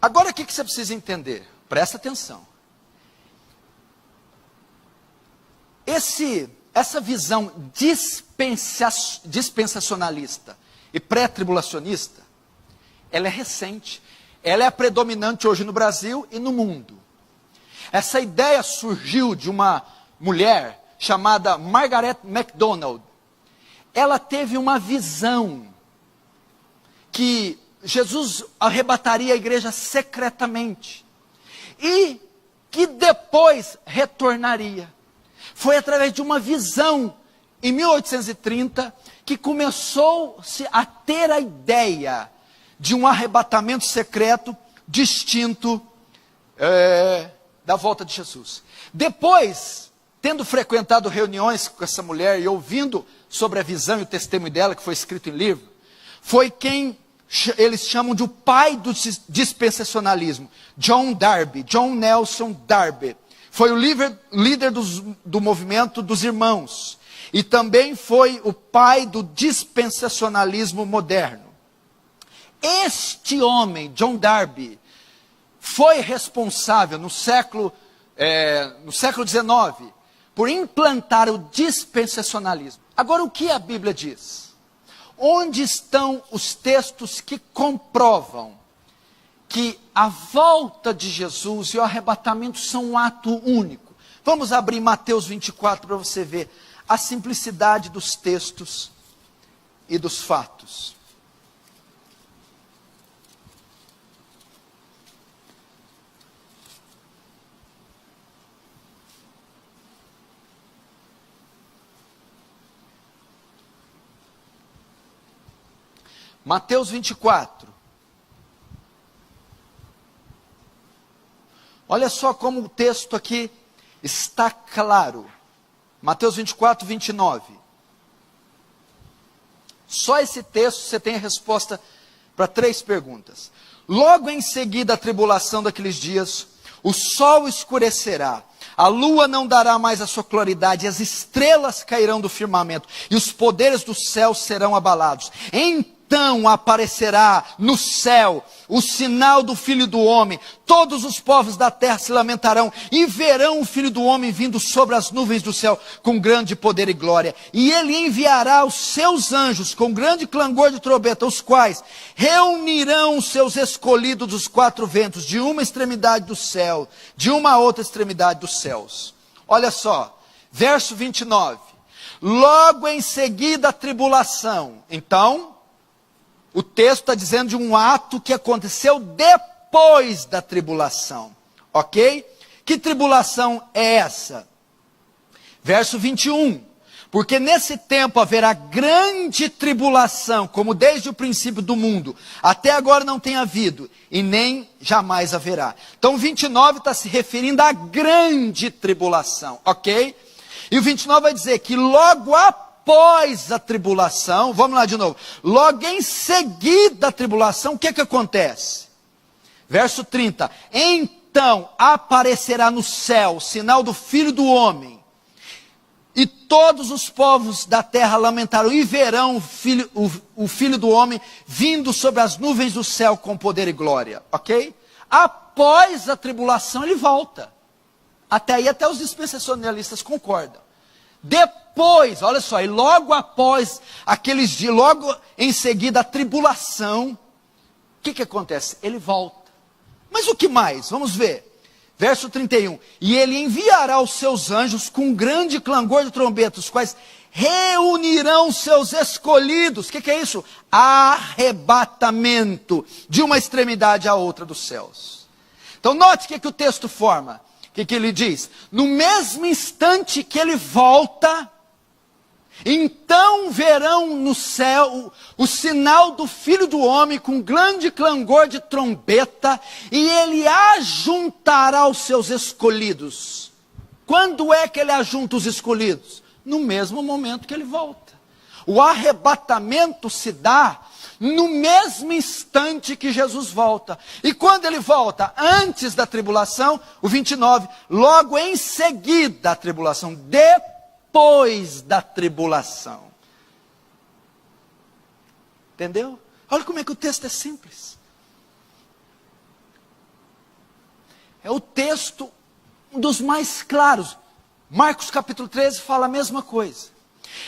Agora o que você precisa entender? Presta atenção. Essa visão dispensacionalista e pré-tribulacionista, ela é recente. Ela é predominante hoje no Brasil e no mundo. Essa ideia surgiu de uma mulher chamada Margaret MacDonald. Ela teve uma visão que Jesus arrebataria a igreja secretamente e que depois retornaria. Foi através de uma visão, em 1830, que começou-se a ter a ideia de um arrebatamento secreto distinto da volta de Jesus. Depois, tendo frequentado reuniões com essa mulher e ouvindo sobre a visão e o testemunho dela, que foi escrito em livro, foi quem eles chamam de o pai do dispensacionalismo, John Nelson Darby. Foi o líder do movimento dos irmãos. E também foi o pai do dispensacionalismo moderno. Este homem, John Darby, foi responsável no século XIX por implantar o dispensacionalismo. Agora, o que a Bíblia diz? Onde estão os textos que comprovam que a volta de Jesus e o arrebatamento são um ato único? Vamos abrir Mateus 24 para você ver a simplicidade dos textos e dos fatos. Mateus 24. Olha só como o texto aqui está claro. Mateus 24, 29. Só esse texto você tem a resposta para 3 perguntas. Logo em seguida a tribulação daqueles dias, o sol escurecerá, a lua não dará mais a sua claridade, as estrelas cairão do firmamento, e os poderes do céu serão abalados. Então aparecerá no céu o sinal do Filho do Homem. Todos os povos da terra se lamentarão e verão o Filho do Homem vindo sobre as nuvens do céu com grande poder e glória. E ele enviará os seus anjos com grande clangor de trombeta, os quais reunirão os seus escolhidos dos 4 ventos, de uma extremidade do céu, de uma outra extremidade dos céus. Olha só, verso 29. Logo em seguida a tribulação. Então, o texto está dizendo de um ato que aconteceu depois da tribulação, ok? Que tribulação é essa? Verso 21. Porque nesse tempo haverá grande tribulação, como desde o princípio do mundo, até agora não tem havido, e nem jamais haverá. Então 29 está se referindo à grande tribulação, ok? E o 29 vai dizer que logo após a tribulação, vamos lá de novo, logo em seguida a tribulação, o que acontece? Verso 30, então aparecerá no céu o sinal do Filho do Homem, e todos os povos da terra lamentarão e verão o filho do Homem vindo sobre as nuvens do céu com poder e glória, ok? Após a tribulação ele volta. Até aí até os dispensacionalistas concordam. Depois, olha só, e logo após aqueles dias, logo em seguida a tribulação, o que acontece? Ele volta. Mas o que mais? Vamos ver. Verso 31. E ele enviará os seus anjos com grande clangor de trombeta, os quais reunirão seus escolhidos. O que é isso? Arrebatamento de uma extremidade à outra dos céus. Então note o que o texto forma. O que ele diz? No mesmo instante que ele volta, então verão no céu o sinal do Filho do Homem com grande clangor de trombeta, e ele ajuntará os seus escolhidos. Quando é que ele ajunta os escolhidos? No mesmo momento que ele volta. O arrebatamento se dá no mesmo instante que Jesus volta. E quando ele volta? Antes da tribulação, o 29, logo em seguida a tribulação, depois da tribulação. Entendeu? Olha como é que o texto é simples. é o texto, um dos mais claros. Marcos capítulo 13 fala a mesma coisa.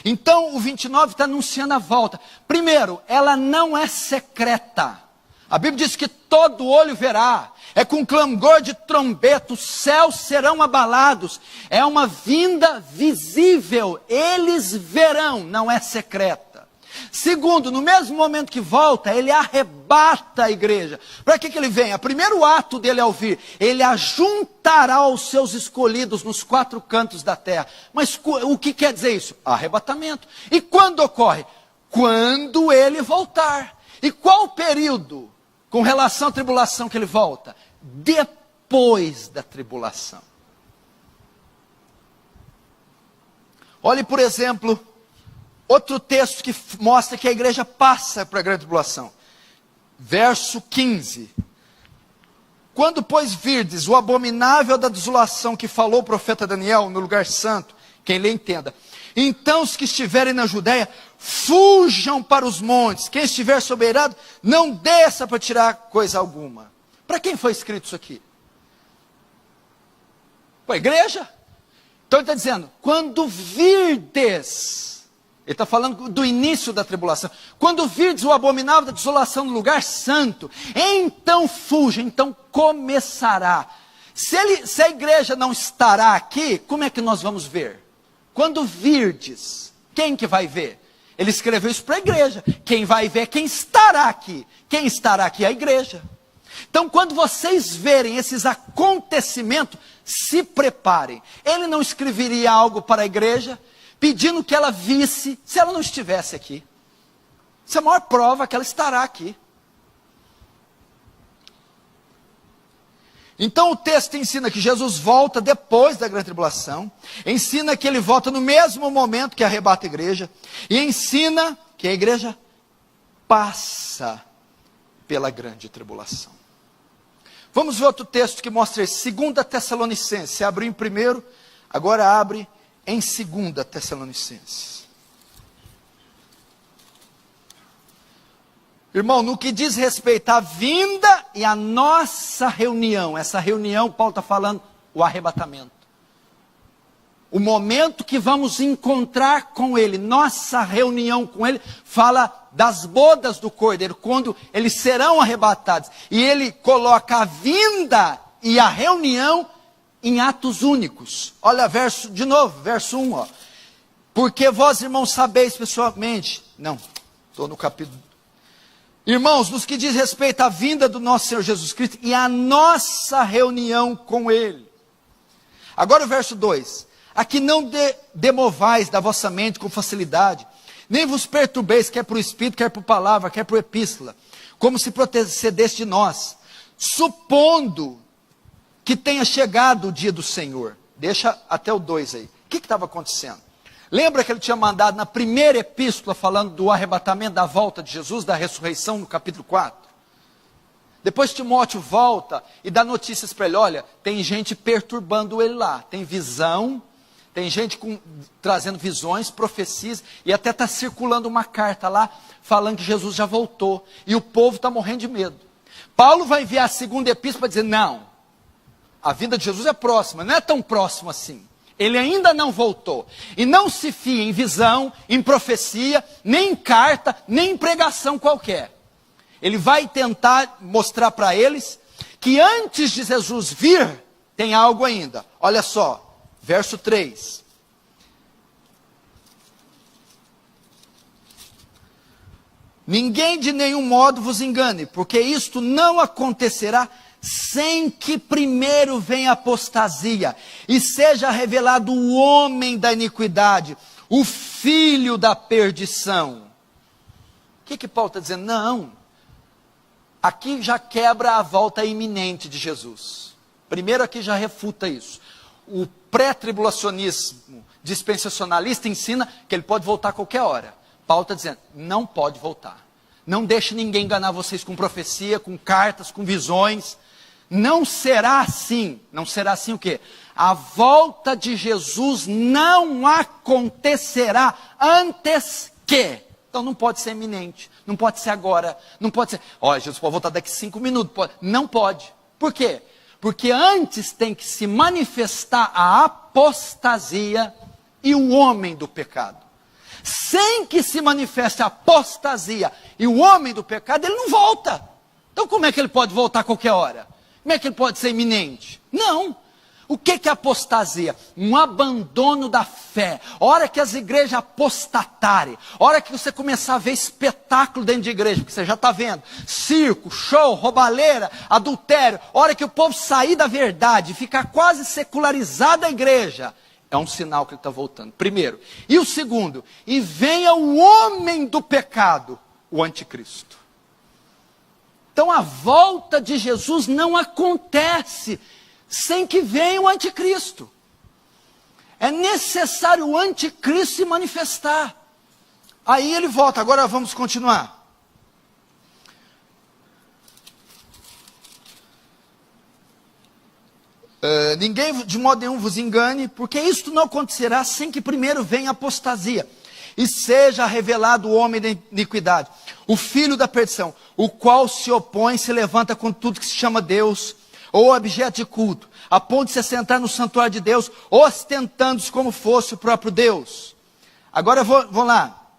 Então o 29 está anunciando a volta. Primeiro, ela não é secreta. A Bíblia diz que todo olho verá. É com clamor de trombeta, os céus serão abalados. É uma vinda visível. Eles verão, não é secreta. Segundo, no mesmo momento que volta, ele arrebata a igreja. Para que ele vem? O primeiro ato dele ao vir, ele ajuntará os seus escolhidos nos 4 cantos da terra. Mas o que quer dizer isso? Arrebatamento. E quando ocorre? Quando ele voltar. E qual o período com relação à tribulação que ele volta? Depois da tribulação. Olhe, por exemplo, outro texto que mostra que a igreja passa para a grande tribulação. Verso 15. Quando, pois, virdes o abominável da desolação que falou o profeta Daniel no lugar santo, quem lhe entenda. Então os que estiverem na Judéia, fujam para os montes. Quem estiver soberano, não desça para tirar coisa alguma. Para quem foi escrito isso aqui? Para a igreja? Então ele está dizendo, quando virdes, ele está falando do início da tribulação, quando virdes o abominável da desolação no lugar santo, então fuja, então começará. Se a igreja não estará aqui, como é que nós vamos ver? Quando virdes, quem que vai ver? Ele escreveu isso para a igreja. Quem vai ver é quem estará aqui. Quem estará aqui é a igreja. Então, quando vocês verem esses acontecimentos, se preparem. Ele não escreveria algo para a igreja, pedindo que ela visse, se ela não estivesse aqui. Isso é a maior prova que ela estará aqui. Então o texto ensina que Jesus volta depois da grande tribulação, ensina que ele volta no mesmo momento que arrebata a igreja, e ensina que a igreja passa pela grande tribulação. Vamos ver outro texto que mostra isso, 2 Tessalonicenses. Você abriu em primeiro, agora abre em 2 Tessalonicenses. Irmão, no que diz respeito à vinda e à nossa reunião, essa reunião, Paulo está falando, o arrebatamento. O momento que vamos encontrar com ele, nossa reunião com ele, fala das bodas do Cordeiro, quando eles serão arrebatados. E ele coloca a vinda e a reunião em atos únicos. Olha, de novo, verso 1. Ó. Porque vós, irmãos, sabeis pessoalmente. Não, estou no capítulo. Irmãos, nos que diz respeito à vinda do nosso Senhor Jesus Cristo e à nossa reunião com Ele. Agora o verso 2. Aqui não demovais da vossa mente com facilidade, nem vos perturbeis, quer por Espírito, quer por palavra, quer por epístola, como se procedesse de nós, supondo que tenha chegado o dia do Senhor. Deixa até o 2 aí. O que estava acontecendo? Lembra que ele tinha mandado na primeira epístola, falando do arrebatamento, da volta de Jesus, da ressurreição, no capítulo 4? Depois Timóteo volta e dá notícias para ele, olha, tem gente perturbando ele lá, tem visão, tem gente trazendo visões, profecias, e até está circulando uma carta lá, falando que Jesus já voltou, e o povo está morrendo de medo. Paulo vai enviar a segunda epístola para dizer, não, a vinda de Jesus é próxima, não é tão próximo assim. Ele ainda não voltou. E não se fia em visão, em profecia, nem em carta, nem em pregação qualquer. Ele vai tentar mostrar para eles que antes de Jesus vir, tem algo ainda. Olha só, verso 3. Ninguém de nenhum modo vos engane, porque isto não acontecerá sem que primeiro venha a apostasia, e seja revelado o homem da iniquidade, o filho da perdição. O que Paulo está dizendo? Não, aqui já quebra a volta iminente de Jesus. Primeiro aqui já refuta isso. O pré-tribulacionismo dispensacionalista ensina que ele pode voltar a qualquer hora. Paulo está dizendo, não pode voltar. Não deixe ninguém enganar vocês com profecia, com cartas, com visões. Não será assim. Não será assim o quê? A volta de Jesus não acontecerá antes que. Então não pode ser iminente. Não pode ser agora. Não pode ser, olha, Jesus pode voltar daqui 5 minutos. Não pode. Por quê? Porque antes tem que se manifestar a apostasia e o homem do pecado. Sem que se manifeste a apostasia e o homem do pecado, ele não volta. Então como é que ele pode voltar a qualquer hora? Como é que ele pode ser iminente? Não. O que é apostasia? Um abandono da fé. A hora que as igrejas apostatarem, a hora que você começar a ver espetáculo dentro de igreja, porque você já está vendo, circo, show, roubalheira, adultério, a hora que o povo sair da verdade, ficar quase secularizada a igreja, é um sinal que ele está voltando. Primeiro. E o segundo, e venha o homem do pecado, o anticristo. Então a volta de Jesus não acontece sem que venha o anticristo. É necessário o anticristo se manifestar. Aí ele volta. Agora vamos continuar. Ninguém de modo nenhum vos engane, porque isto não acontecerá sem que primeiro venha a apostasia, e seja revelado o homem da iniquidade, o filho da perdição, o qual se opõe, se levanta com tudo que se chama Deus, ou objeto de culto, a ponto de se assentar no santuário de Deus, ostentando-se como fosse o próprio Deus. Agora vou lá,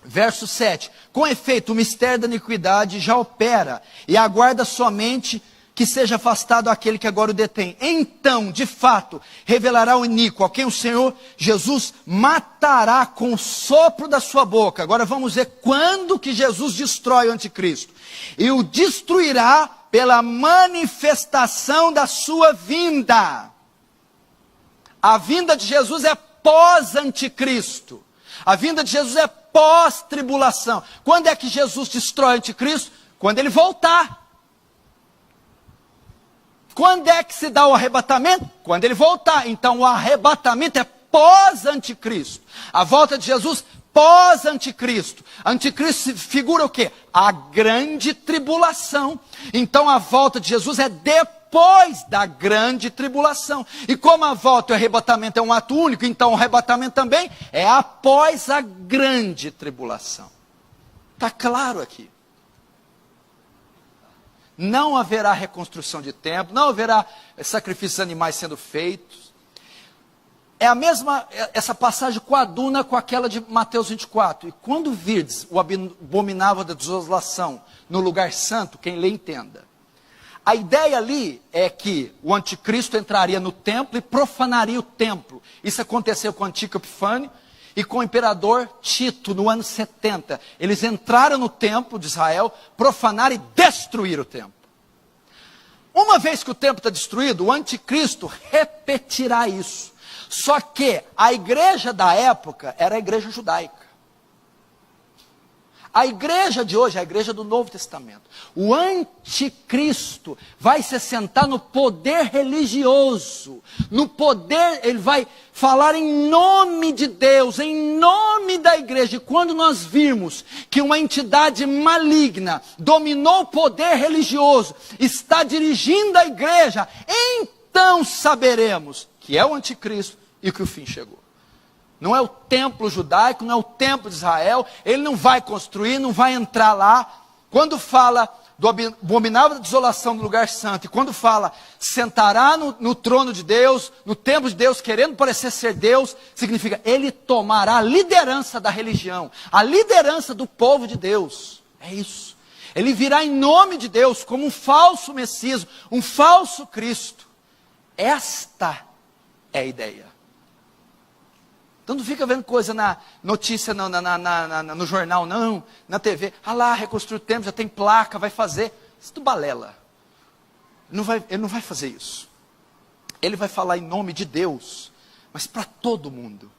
verso 7. Com efeito, o mistério da iniquidade já opera, e aguarda somente que seja afastado aquele que agora o detém. Então, de fato, revelará o iníquo, a quem o Senhor Jesus matará com o sopro da sua boca. Agora vamos ver quando que Jesus destrói o anticristo. E o destruirá pela manifestação da sua vinda. A vinda de Jesus é pós-anticristo. A vinda de Jesus é pós-tribulação. Quando é que Jesus destrói o anticristo? Quando ele voltar. Quando é que se dá o arrebatamento? Quando ele voltar. Então o arrebatamento é pós-anticristo. A volta de Jesus, pós-anticristo. Anticristo figura o quê? A grande tribulação. Então a volta de Jesus é depois da grande tribulação. E como a volta e o arrebatamento é um ato único, então o arrebatamento também é após a grande tribulação. Está claro aqui. Não haverá reconstrução de templo, não haverá sacrifícios animais sendo feitos. É a mesma, essa passagem coaduna com aquela de Mateus 24. E quando virdes o abominável da desolação no lugar santo, quem lê entenda. A ideia ali é que o anticristo entraria no templo e profanaria o templo. Isso aconteceu com o Antíoco Epifânio e com o imperador Tito no ano 70. Eles entraram no templo de Israel, profanaram e destruíram o templo. Uma vez que o templo está destruído, o anticristo repetirá isso. Só que a igreja da época era a igreja judaica. A igreja de hoje é a igreja do Novo Testamento. O anticristo vai se assentar no poder religioso. No poder, ele vai falar em nome de Deus, em nome da igreja. E quando nós virmos que uma entidade maligna dominou o poder religioso, está dirigindo a igreja, então saberemos que é o anticristo e que o fim chegou. Não é o templo judaico, não é o templo de Israel, ele não vai construir, não vai entrar lá. Quando fala do abominável da desolação no lugar santo, e quando fala, sentará no trono de Deus, no templo de Deus, querendo parecer ser Deus, significa, ele tomará a liderança da religião, a liderança do povo de Deus. É isso. Ele virá em nome de Deus, como um falso Messias, um falso Cristo. Esta é a ideia. Então não fica vendo coisa na notícia, no jornal, não, na TV. Ah lá, reconstruir o templo, já tem placa, vai fazer. Isso é balela. Ele não vai fazer isso. Ele vai falar em nome de Deus, mas para todo mundo.